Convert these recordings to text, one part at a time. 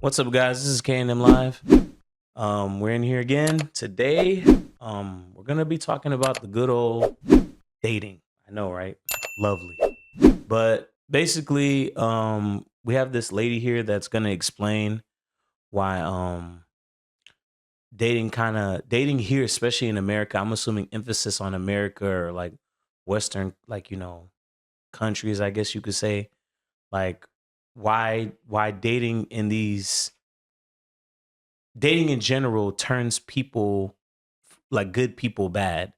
What's up, guys? This is K&M Live. We're in here again today. We're gonna be talking about the good old dating. I know, right? Lovely. But basically, we have this lady here that's gonna explain why dating here, especially in America. I'm assuming emphasis on America or like Western, like countries. I guess you could say, like why dating in general turns people like good people bad,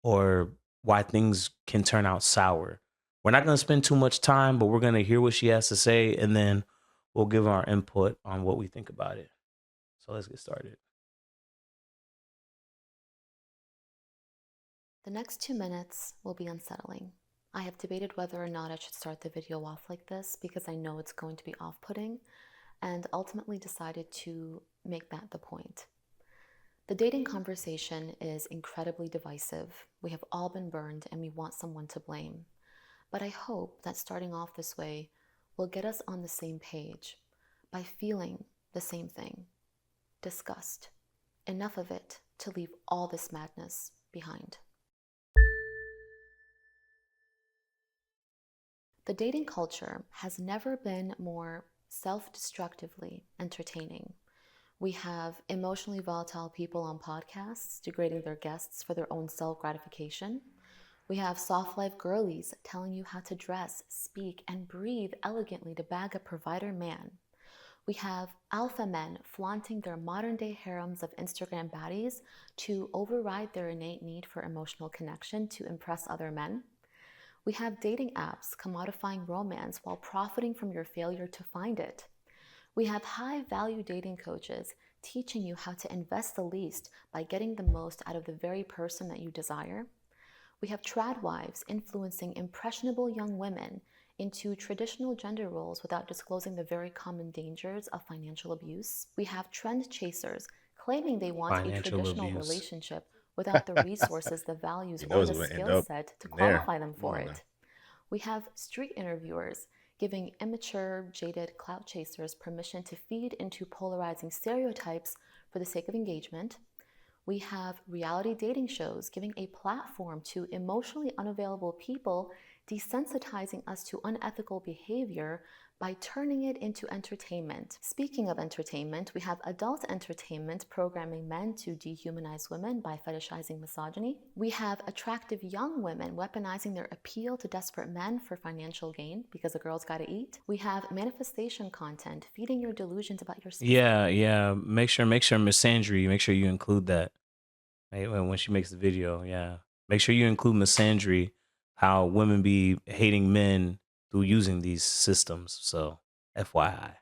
or why things can turn out sour. We're not going to spend too much time, but we're going to hear what she has to say, and then we'll give our input on what we think about it. So let's get started. The next 2 minutes will be unsettling. I have debated whether or not I should start the video off like this because I know it's going to be off-putting, and ultimately decided to make that the point. The dating conversation is incredibly divisive. We have all been burned and we want someone to blame. But I hope that starting off this way will get us on the same page by feeling the same thing: disgust. Enough of it to leave all this madness behind. The dating culture has never been more self-destructively entertaining. We have emotionally volatile people on podcasts degrading their guests for their own self-gratification. We have soft life girlies telling you how to dress, speak, and breathe elegantly to bag a provider man. We have alpha men flaunting their modern day harems of Instagram baddies to override their innate need for emotional connection to impress other men. We have dating apps commodifying romance while profiting from your failure to find it. We have high value dating coaches teaching you how to invest the least by getting the most out of the very person that you desire. We have trad wives influencing impressionable young women into traditional gender roles without disclosing the very common dangers of financial abuse. We have trend chasers claiming they want a Financial traditional abuse. relationship without the resources, the values, You know or it's the gonna end skill up set to in there. qualify them Come for on now. it. We have street interviewers giving immature, jaded clout chasers permission to feed into polarizing stereotypes for the sake of engagement. We have reality dating shows giving a platform to emotionally unavailable people, desensitizing us to unethical behavior by turning it into entertainment. Speaking of entertainment, we have adult entertainment programming men to dehumanize women by fetishizing misogyny. We have attractive young women weaponizing their appeal to desperate men for financial gain because a girl's gotta eat. We have manifestation content feeding your delusions about your specific. Yeah. Make sure Miss Sandry, make sure you include that, right, when she makes the video. Yeah, make sure you include Miss Sandry, how women be hating men through using these systems. So, FYI.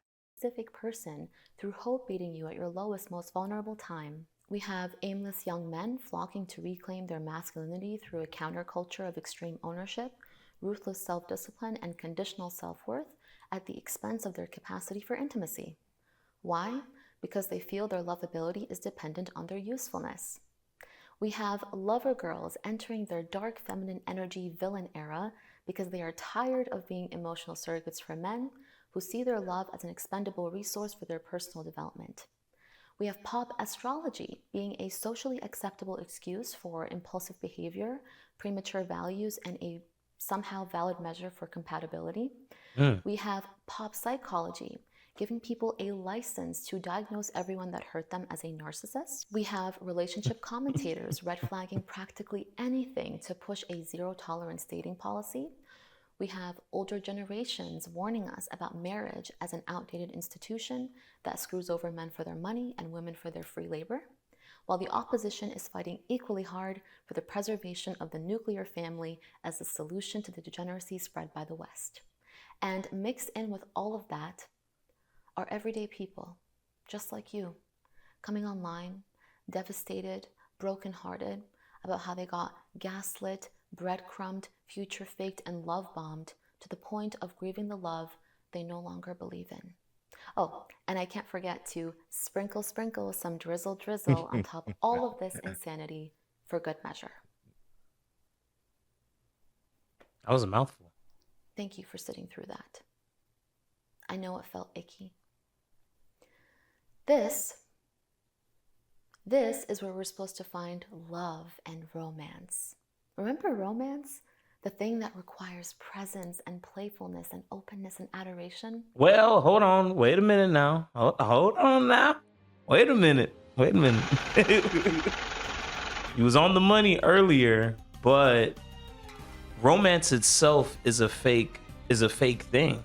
Person through hope beating you at your lowest, most vulnerable time. We have aimless young men flocking to reclaim their masculinity through a counterculture of extreme ownership, ruthless self discipline, and conditional self worth at the expense of their capacity for intimacy. Why? Because they feel their lovability is dependent on their usefulness. We have lover girls entering their dark feminine energy villain era because they are tired of being emotional surrogates for men who see their love as an expendable resource for their personal development. We have pop astrology being a socially acceptable excuse for impulsive behavior, premature values, and a somehow valid measure for compatibility. Mm. We have pop psychology, giving people a license to diagnose everyone that hurt them as a narcissist. We have relationship commentators red flagging practically anything to push a zero tolerance dating policy. We have older generations warning us about marriage as an outdated institution that screws over men for their money and women for their free labor, while the opposition is fighting equally hard for the preservation of the nuclear family as the solution to the degeneracy spread by the West. And mixed in with all of that are everyday people, just like you, coming online, devastated, brokenhearted about how they got gaslit, breadcrumbed, future faked, and love bombed to the point of grieving the love they no longer believe in. Oh, and I can't forget to sprinkle some drizzle on top of all of this insanity for good measure. That was a mouthful. Thank you for sitting through that. I know it felt icky. This is where we're supposed to find love and romance. Remember romance? The thing that requires presence and playfulness and openness and adoration? Well, hold on. Wait a minute now. Hold on now. Wait a minute. Wait a minute. He was on the money earlier, but romance itself is a fake thing.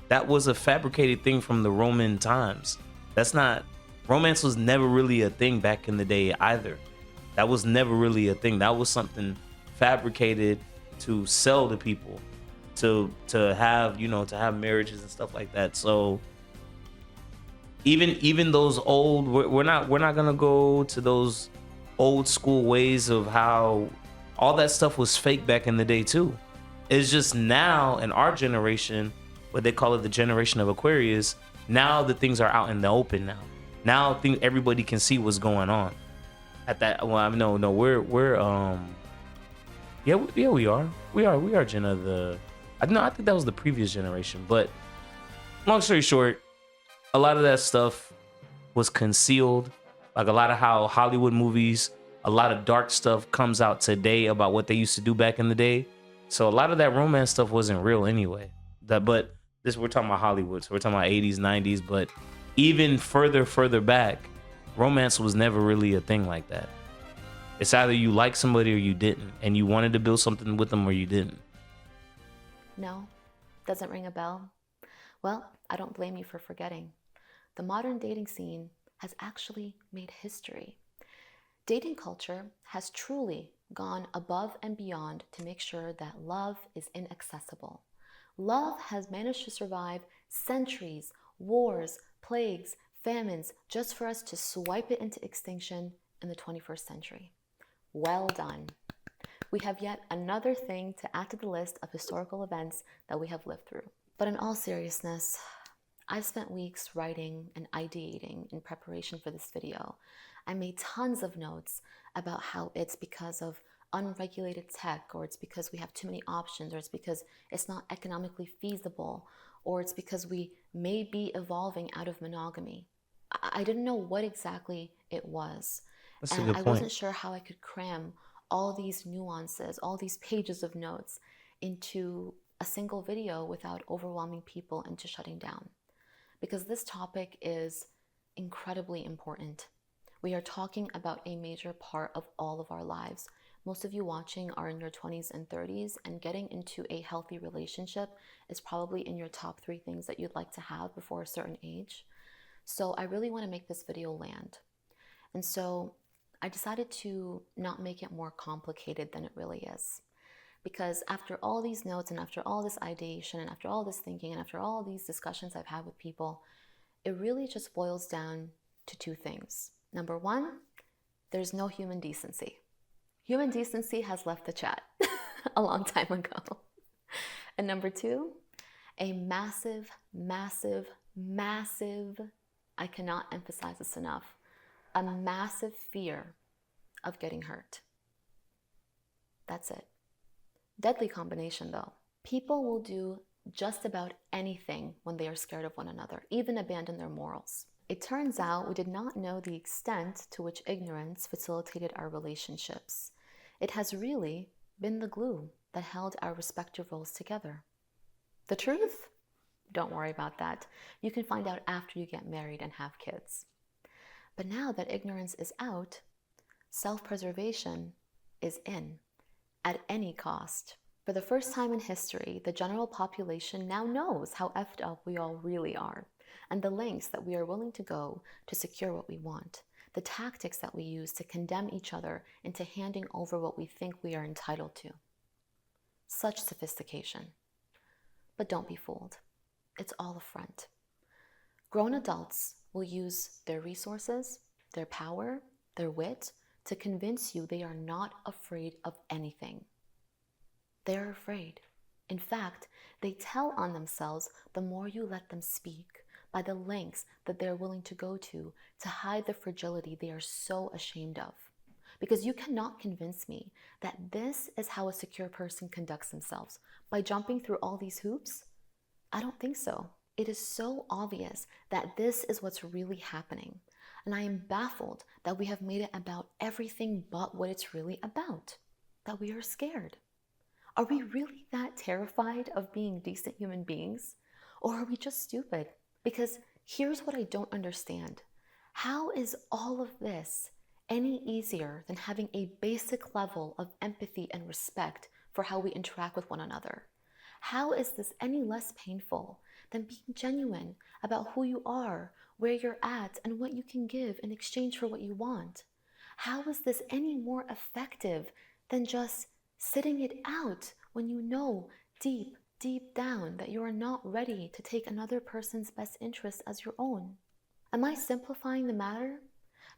That was a fabricated thing from the Roman times. That's not romance was never really a thing back in the day either. That was never really a thing. That was something fabricated to sell to people, to have, to have marriages and stuff like that. So even those old, we're not gonna go to those old school ways of how all that stuff was fake back in the day too. It's just now in our generation, what they call it the generation of Aquarius, now the things are out in the open now. Now everybody can see what's going on. At that, well, I mean, no, we're yeah, we are Gen of the. I think that was the previous generation. But long story short, a lot of that stuff was concealed. Like a lot of how Hollywood movies, a lot of dark stuff comes out today about what they used to do back in the day. So a lot of that romance stuff wasn't real anyway. But we're talking about Hollywood, so we're talking about 80s, 90s. But even further back, romance was never really a thing like that. It's either you like somebody or you didn't, and you wanted to build something with them or you didn't. No? Doesn't ring a bell? Well, I don't blame you for forgetting. The modern dating scene has actually made history. Dating culture has truly gone above and beyond to make sure that love is inaccessible. Love has managed to survive centuries, wars, plagues, famines, just for us to swipe it into extinction in the 21st century. Well done. We have yet another thing to add to the list of historical events that we have lived through. But in all seriousness, I've spent weeks writing and ideating in preparation for this video. I made tons of notes about how it's because of unregulated tech, or it's because we have too many options, or it's because it's not economically feasible, or it's because we may be evolving out of monogamy. I didn't know what exactly it was. That's a And good I point. wasn't sure how I could cram all these nuances, all these pages of notes into a single video without overwhelming people into shutting down. Because this topic is incredibly important. We are talking about a major part of all of our lives. Most of you watching are in your 20s and 30s, and getting into a healthy relationship is probably in your top 3 things that you'd like to have before a certain age. So I really want to make this video land. And so I decided to not make it more complicated than it really is. Because after all these notes and after all this ideation and after all this thinking and after all these discussions I've had with people, it really just boils down to 2 things. Number 1, there's no human decency. Human decency has left the chat a long time ago. And number 2, a massive, I cannot emphasize this enough, a massive fear of getting hurt. That's it. Deadly combination though. People will do just about anything when they are scared of one another, even abandon their morals. It turns out we did not know the extent to which ignorance facilitated our relationships. It has really been the glue that held our respective roles together. The truth? Don't worry about that. You can find out after you get married and have kids. But now that ignorance is out, self-preservation is in, at any cost. For the first time in history, the general population now knows how effed up we all really are, and the lengths that we are willing to go to secure what we want, the tactics that we use to condemn each other into handing over what we think we are entitled to. Such sophistication. But don't be fooled. It's all a front. Grown adults will use their resources, their power, their wit to convince you they are not afraid of anything. They're afraid. In fact, they tell on themselves the more you let them speak, by the lengths that they're willing to go to hide the fragility they are so ashamed of. Because you cannot convince me that this is how a secure person conducts themselves, by jumping through all these hoops. I don't think so. It is so obvious that this is what's really happening. And I am baffled that we have made it about everything but what it's really about, that we are scared. Are we really that terrified of being decent human beings? Or are we just stupid? Because here's what I don't understand. How is all of this any easier than having a basic level of empathy and respect for how we interact with one another? How is this any less painful than being genuine about who you are, where you're at, and what you can give in exchange for what you want? How is this any more effective than just sitting it out when you know deep, deep down that you are not ready to take another person's best interest as your own? Am I simplifying the matter?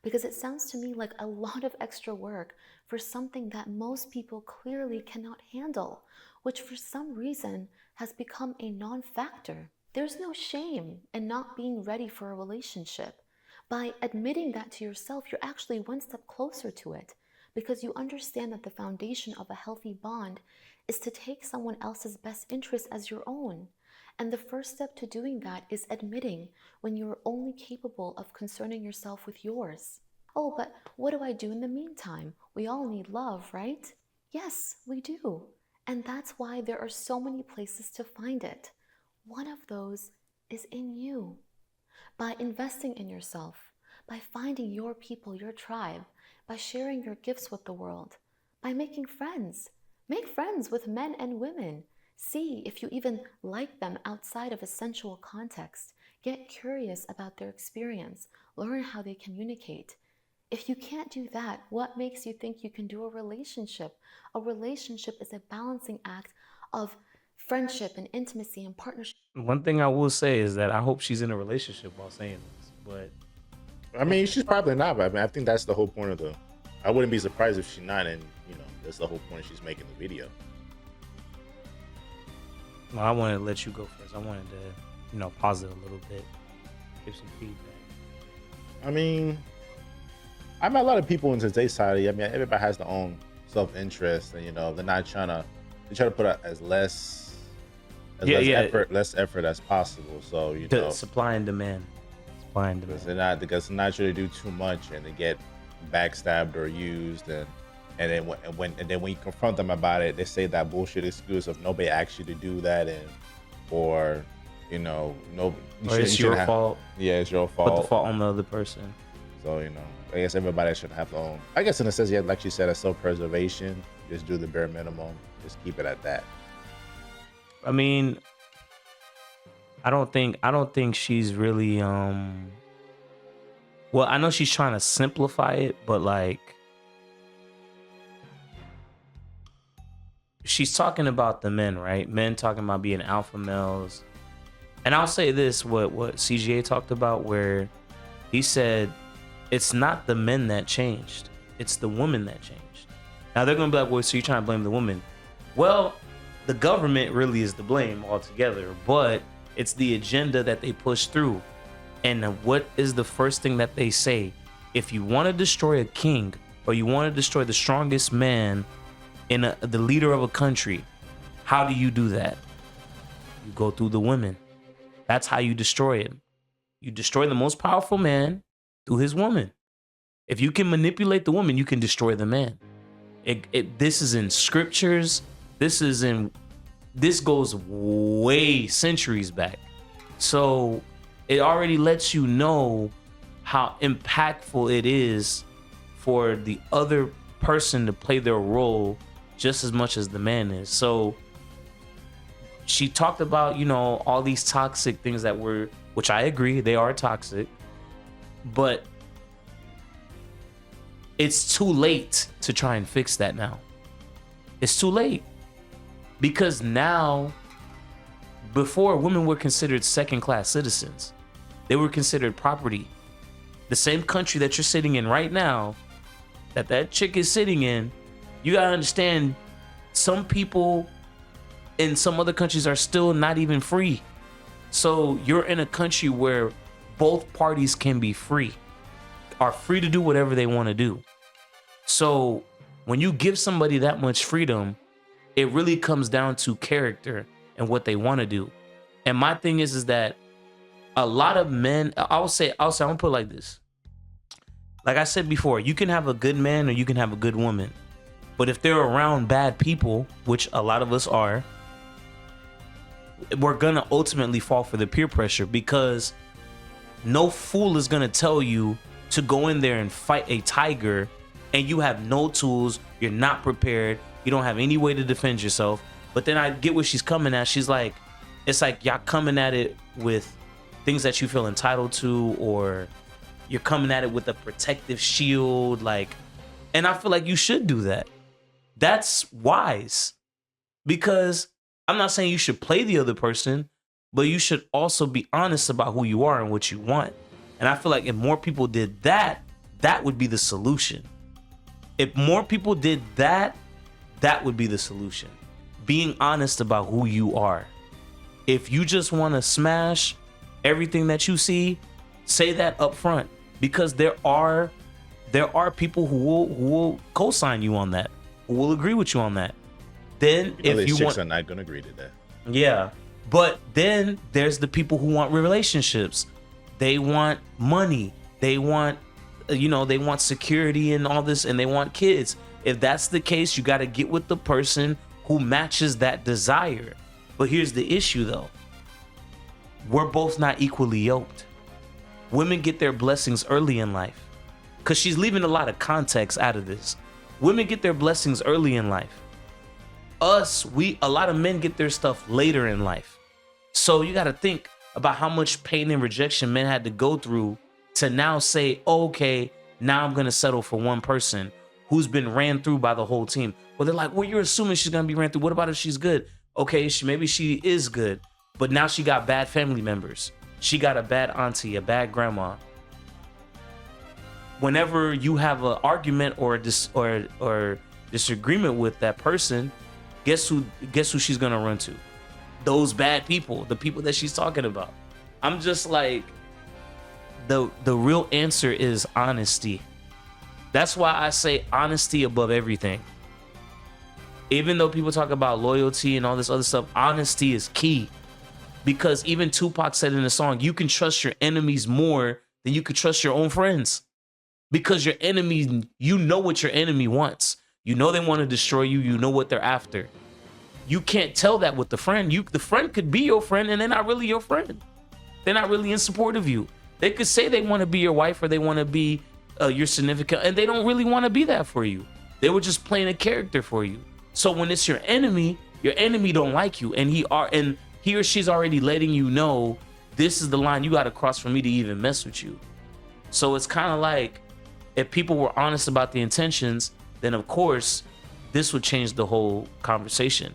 Because it sounds to me like a lot of extra work for something that most people clearly cannot handle, which for some reason has become a non-factor. There's no shame in not being ready for a relationship. By admitting that to yourself, you're actually one step closer to it, because you understand that the foundation of a healthy bond is to take someone else's best interest as your own. And the first step to doing that is admitting when you're only capable of concerning yourself with yours. Oh, but what do I do in the meantime? We all need love, right? Yes, we do. And that's why there are so many places to find it. One of those is in you. By investing in yourself, by finding your people, your tribe, by sharing your gifts with the world, by making friends. Make friends with men and women. See if you even like them outside of a sensual context. Get curious about their experience. Learn how they communicate. If you can't do that, what makes you think you can do a relationship? A relationship is a balancing act of friendship and intimacy and partnership. One thing I will say is that I hope she's in a relationship while saying this, but I mean, she's probably not, but I mean, I think that's the whole point of the. I wouldn't be surprised if she's not, and that's the whole point she's making the video. well, I wanted to let you go first. I wanted to, pause it a little bit, give some feedback. I mean, I met a lot of people in today's society. I mean, everybody has their own self-interest, and they're not trying to. They try to put out as less effort as possible. So Supply and demand. Because they're not trying to do too much, and they get backstabbed or used, and then when you confront them about it, they say that bullshit excuse of nobody asked you to do that, or no, or it's your fault. Yeah, it's your fault. Put the fault on the other person. So I guess everybody should have their own. I guess in a sense, yeah, like you said, a self-preservation. Just do the bare minimum. Just keep it at that. I mean, I don't think she's really well, I know she's trying to simplify it, but like she's talking about the men, right? Men talking about being alpha males. And I'll say this, what CGA talked about, where he said it's not the men that changed, it's the woman that changed. Now they're gonna be like, well, so you're trying to blame the woman. Well, the government really is to blame altogether, but it's the agenda that they push through. And what is the first thing that they say? If you want to destroy a king, or you want to destroy the strongest man in the leader of a country, how do you do that? You go through the women. That's how you destroy him. You destroy the most powerful man through his woman. If you can manipulate the woman, you can destroy the man. This is in scriptures. This goes way centuries back. So it already lets you know how impactful it is for the other person to play their role just as much as the man is. So she talked about, all these toxic things which I agree, they are toxic, but it's too late to try and fix that now. It's too late. Because now, before, women were considered second-class citizens. They were considered property. The same country that you're sitting in right now, that chick is sitting in, you gotta understand, some people in some other countries are still not even free. So you're in a country where both parties can be free, are free to do whatever they want to do. So when you give somebody that much freedom, it really comes down to character and what they want to do. And my thing is that a lot of men, I'll say, I'm gonna put it like this. Like I said before, you can have a good man or you can have a good woman. But if they're around bad people, which a lot of us are, we're gonna ultimately fall for the peer pressure, because no fool is gonna tell you to go in there and fight a tiger and you have no tools, you're not prepared, you don't have any way to defend yourself. But then I get what she's coming at. She's like, it's like y'all coming at it with things that you feel entitled to, or you're coming at it with a protective shield, like, and I feel like you should do that. That's wise, because I'm not saying you should play the other person, but you should also be honest about who you are and what you want. And I feel like if more people did that, that would be the solution. If more people did that, that would be the solution. Being honest about who you are. If you just want to smash everything that you see, say that up front, because there are people who will co-sign you on that, who will agree with you on that. Then if you chicks are not gonna agree to that. Yeah, but then there's the people who want relationships. They want money. They want, they want security and all this, and they want kids. If that's the case, you got to get with the person who matches that desire. But here's the issue, though. We're both not equally yoked. Women get their blessings early in life, because she's leaving a lot of context out of this. Women get their blessings early in life. A lot of men get their stuff later in life. So you got to think about how much pain and rejection men had to go through to now say, okay, now I'm going to settle for one person who's been ran through by the whole team. Well, they're like, well, you're assuming she's going to be ran through. What about if she's good? Okay, maybe she is good, but now she got bad family members. She got a bad auntie, a bad grandma. Whenever you have an argument or disagreement with that person, guess who she's gonna run to? Those bad people, the people that she's talking about. I'm just like, the real answer is honesty. That's why I say honesty above everything. Even though people talk about loyalty and all this other stuff, honesty is key. Because even Tupac said in the song, you can trust your enemies more than you can trust your own friends. Because your enemy, you know what your enemy wants. You know they want to destroy you. You know what they're after. You can't tell that with the friend. The friend could be your friend and they're not really your friend. They're not really in support of you. They could say they want to be your wife or they want to be your significant, and they don't really want to be that for you. They were just playing a character for you. So when it's your enemy don't like you, and he or she's already letting you know, this is the line you got to cross for me to even mess with you. So it's kind of like, if people were honest about the intentions, then of course this would change the whole conversation.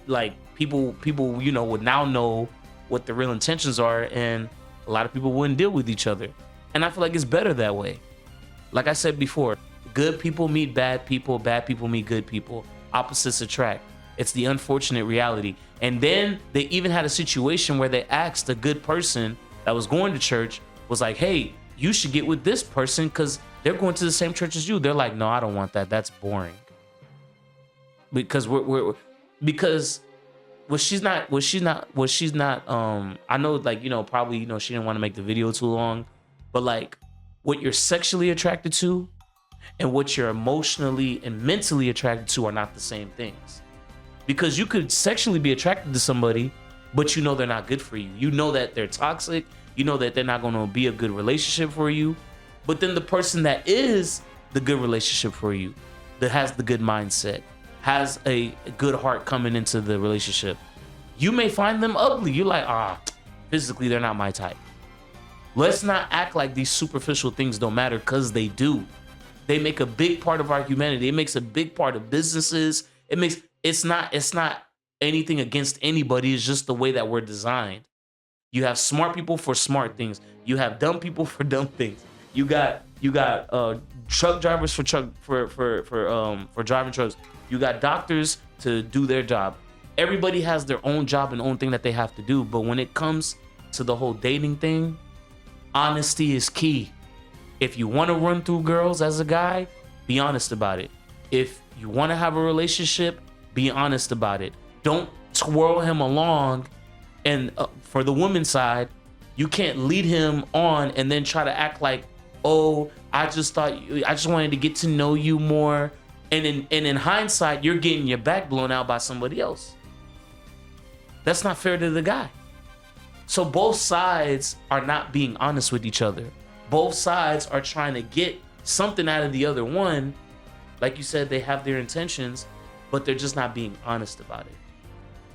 Like people would now know what the real intentions are, and a lot of people wouldn't deal with each other. And I feel like it's better that way. Like I said before, good people meet bad people meet good people. Opposites attract. It's the unfortunate reality. And then they even had a situation where they asked a good person that was going to church, was like, hey, you should get with this person because they're going to the same church as you. They're like, no, I don't want that. That's boring. Because because she's not I know, like, probably, she didn't want to make the video too long, but like what you're sexually attracted to and what you're emotionally and mentally attracted to are not the same things. Because you could sexually be attracted to somebody, but they're not good for you. You know that they're toxic. You know that they're not going to be a good relationship for you. But then the person that is the good relationship for you, that has the good mindset, has a good heart coming into the relationship, you may find them ugly. You're like, physically, they're not my type. Let's not act like these superficial things don't matter, because they do. They make a big part of our humanity. It makes a big part of businesses. It's not anything against anybody. It's just the way that we're designed. You have smart people for smart things. You have dumb people for dumb things. You got truck drivers for driving trucks. You got doctors to do their job. Everybody has their own job and own thing that they have to do. But when it comes to the whole dating thing, honesty is key. If you want to run through girls as a guy, be honest about it. If you want to have a relationship, be honest about it. Don't twirl him along. And for the woman's side, You can't lead him on and then try to act like, oh, I just wanted to get to know you more. And in hindsight, you're getting your back blown out by somebody else. That's not fair to the guy. So both sides are not being honest with each other. Both sides are trying to get something out of the other one. Like you said, they have their intentions, but they're just not being honest about it.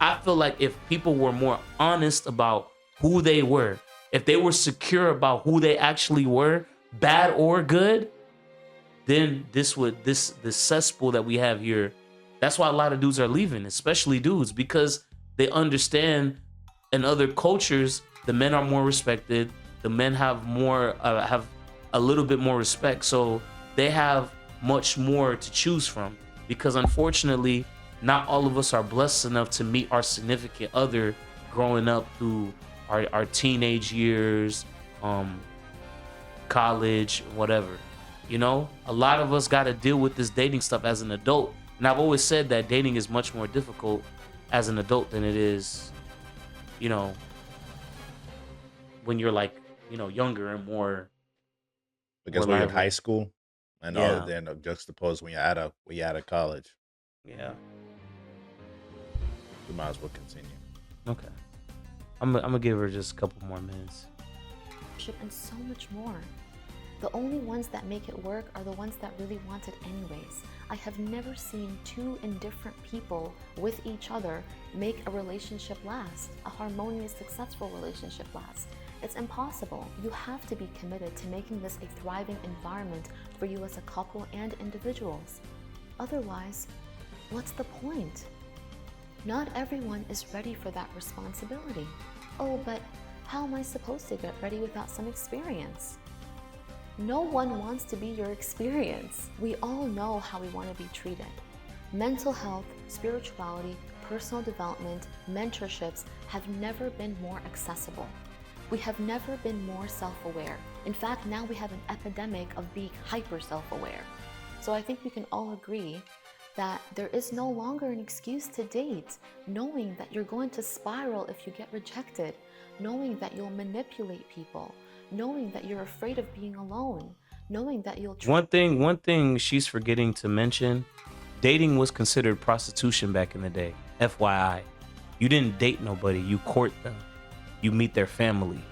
I feel like if people were more honest about who they were, if they were secure about who they actually were, bad or good, then this cesspool that we have here, that's why a lot of dudes are leaving, especially dudes, because they understand in other cultures, the men are more respected. The men have have a little bit more respect. So they have much more to choose from, because unfortunately, not all of us are blessed enough to meet our significant other growing up through our teenage years, college, whatever. You know, a lot of us got to deal with this dating stuff as an adult. And I've always said that dating is much more difficult as an adult than it is, you know, when you're like, you know, younger and more. Because more when you're in lively. high school, and Yeah. then juxtaposed when you're out of college, Yeah. you might as well continue. Okay. I'm gonna give her just a couple more minutes. And so much more. The only ones that make it work are the ones that really want it anyways. I have never seen two indifferent people with each other make a relationship last, a harmonious, successful relationship last. It's impossible. You have to be committed to making this a thriving environment for you as a couple and individuals. Otherwise, what's the point? Not everyone is ready for that responsibility. Oh, but how am I supposed to get ready without some experience? No one wants to be your experience. We all know how we want to be treated. Mental health, spirituality, personal development, mentorships have never been more accessible. We have never been more self-aware. In fact, now we have an epidemic of being hyper self-aware. So I think we can all agree that there is no longer an excuse to date, knowing that you're going to spiral if you get rejected, knowing that you'll manipulate people, knowing that you're afraid of being alone, knowing that you'll One thing she's forgetting to mention, dating was considered prostitution back in the day. FYI. You didn't date nobody, you court them. You meet their family.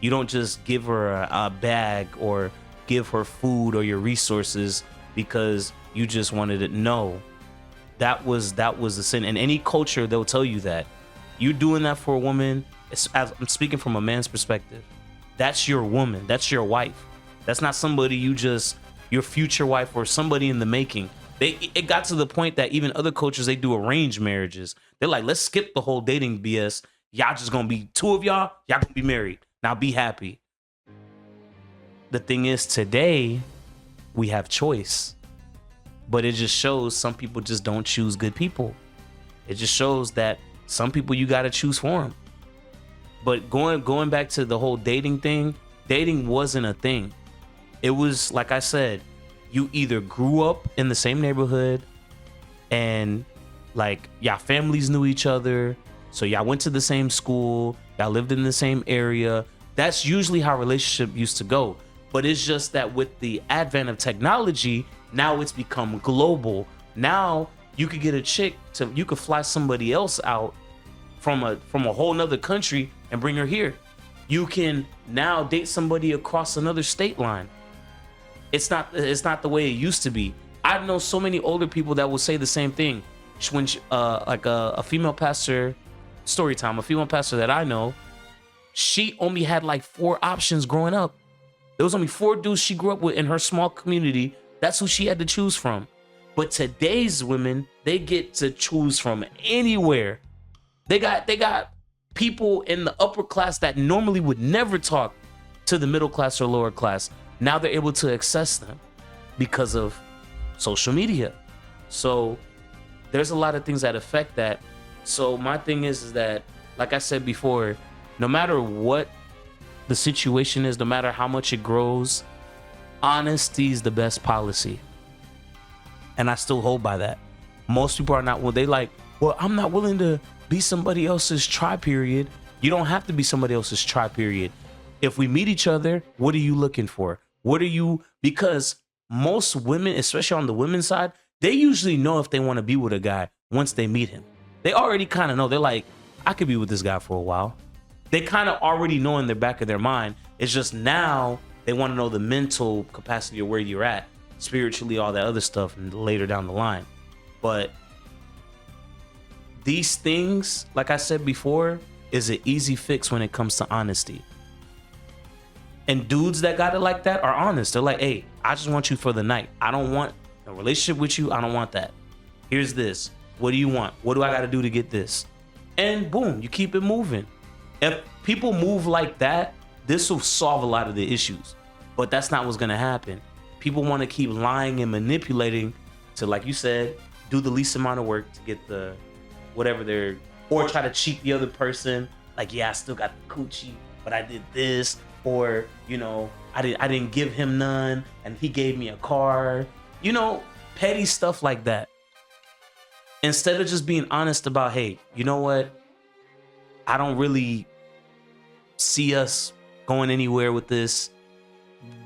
You don't just give her a bag or give her food or your resources because you just wanted it. No. That was the sin. In any culture, they'll tell you that. You doing that for a woman, I'm speaking from a man's perspective. That's your woman. That's your wife. That's not somebody your future wife or somebody in the making. It got to the point that even other cultures, they do arranged marriages. They're like, let's skip the whole dating BS. Y'all just gonna be two of y'all gonna be married. Now be happy. The thing is, today, we have choice. But it just shows some people just don't choose good people. It just shows that some people you gotta choose for them. But going back to the whole dating thing, dating wasn't a thing. It was, like I said, you either grew up in the same neighborhood and like y'all families knew each other, so y'all went to the same school, y'all lived in the same area. That's usually how relationship used to go. But it's just that with the advent of technology, now it's become global. Now you could get a chick you could fly somebody else out from a whole nother country and bring her here. You can now date somebody across another state line. It's not the way it used to be. I know so many older people that will say the same thing. When like a female pastor, story time, a female pastor that I know, she only had like 4 options growing up. There was only 4 dudes she grew up with in her small community. That's who she had to choose from. But today's women, they get to choose from anywhere. They got people in the upper class that normally would never talk to the middle class or lower class. Now they're able to access them because of social media. So there's a lot of things that affect that. So my thing is that, like I said before, no matter what the situation is, no matter how much it grows, honesty is the best policy. And I still hold by that. Most people are not, I'm not willing to be somebody else's try period. You don't have to be somebody else's try period. If we meet each other, what are you looking for? Because most women, especially on the women's side, they usually know if they want to be with a guy once they meet him. They already kind of know. They're like, I could be with this guy for a while. They kind of already know in the back of their mind. It's just now they want to know the mental capacity of where you're at, spiritually, all that other stuff, and later down the line. But these things, like I said before, is an easy fix when it comes to honesty. And dudes that got it like that are honest. They're like, hey, I just want you for the night. I don't want a relationship with you. I don't want that. Here's this. What do you want? What do I got to do to get this? And boom, you keep it moving. If people move like that, this will solve a lot of the issues. But that's not what's going to happen. People want to keep lying and manipulating to, like you said, do the least amount of work to get the whatever they're, or try to cheat the other person. Like, yeah, I still got the coochie, but I did this. Or, you know, I didn't give him none and he gave me a car. You know, petty stuff like that. Instead of just being honest about, hey, you know what? I don't really see us going anywhere with this.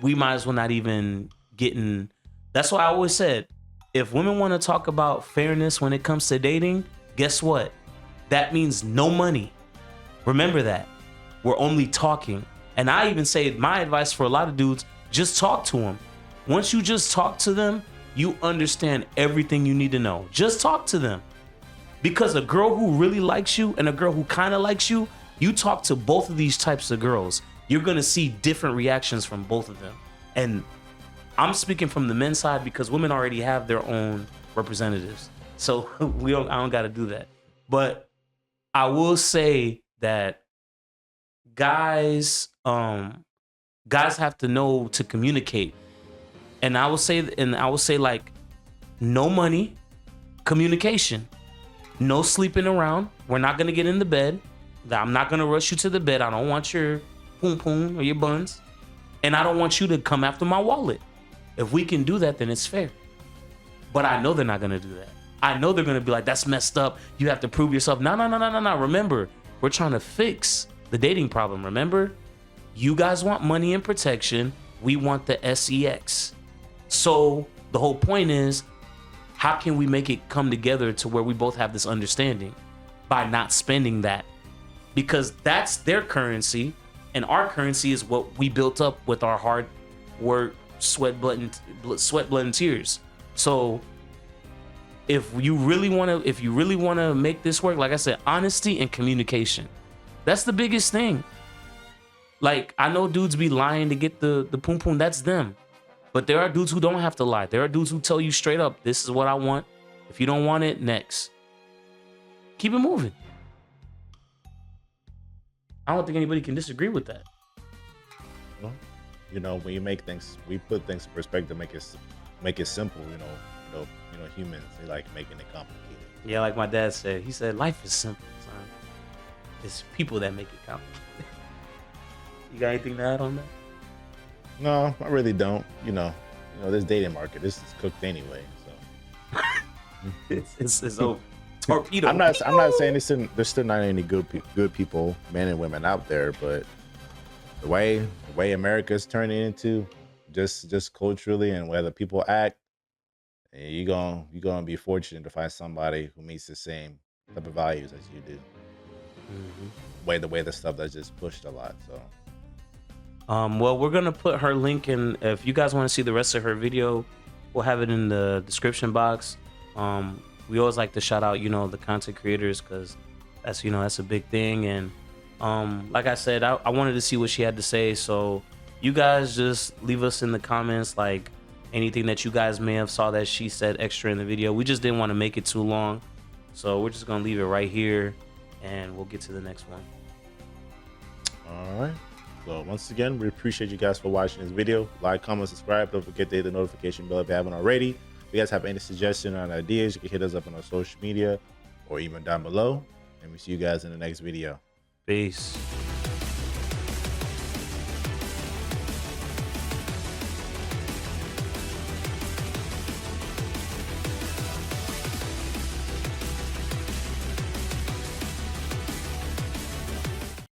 We might as well not even getting. That's why I always said, if women want to talk about fairness when it comes to dating, guess what? That means no money. Remember that. We're only talking. And I even say my advice for a lot of dudes, just talk to them. Once you just talk to them, you understand everything you need to know. Just talk to them. Because a girl who really likes you and a girl who kind of likes you, you talk to both of these types of girls, you're going to see different reactions from both of them. And I'm speaking from the men's side because women already have their own representatives. So I don't got to do that. But I will say that guys have to know to communicate. And I will say like, no money, communication, no sleeping around. We're not going to get in the bed. I'm not going to rush you to the bed. I don't want your poom poom or your buns. And I don't want you to come after my wallet. If we can do that, then it's fair. But I know they're not going to do that. I know they're going to be like, that's messed up. You have to prove yourself. No. Remember, we're trying to fix the dating problem. Remember, you guys want money and protection. We want the sex. So the whole point is, how can we make it come together to where we both have this understanding by not spending that? Because that's their currency, and our currency is what we built up with our hard work, sweat, blood, and tears. So if you really want to make this work, like I said, honesty and communication. That's the biggest thing. Like, I know dudes be lying to get the poom poom. That's them. But there are dudes who don't have to lie. There are dudes who tell you straight up, this is what I want. If you don't want it, next. Keep it moving. I don't think anybody can disagree with that. Well, you know, when you make things, we put things in perspective, make it simple. You know, humans, they like making it complicated. Yeah, like my dad said. He said, life is simple, son. It's people that make it complicated. You got anything to add on that? No, I really don't. You know, this dating market, this is cooked anyway. So it's over. Torpedo. I'm not saying there's still not any good people, men and women out there, but the way America's turning into, just culturally and where the people act, you're gonna be fortunate to find somebody who meets the same type of values as you do. Mm-hmm. The way the stuff that's just pushed a lot. So. Well, we're gonna put her link in. If you guys want to see the rest of her video, we'll have it in the description box. We always like to shout out, the content creators, because that's a big thing. And like I said, I wanted to see what she had to say. So you guys just leave us in the comments, like anything that you guys may have saw that she said extra in the video. We just didn't want to make it too long, so we're just gonna leave it right here, and we'll get to the next one. All right. So once again, we appreciate you guys for watching this video. Like, comment, subscribe. Don't forget to hit the notification bell if you haven't already. If you guys have any suggestions or ideas, you can hit us up on our social media or even down below. And we see you guys in the next video. Peace.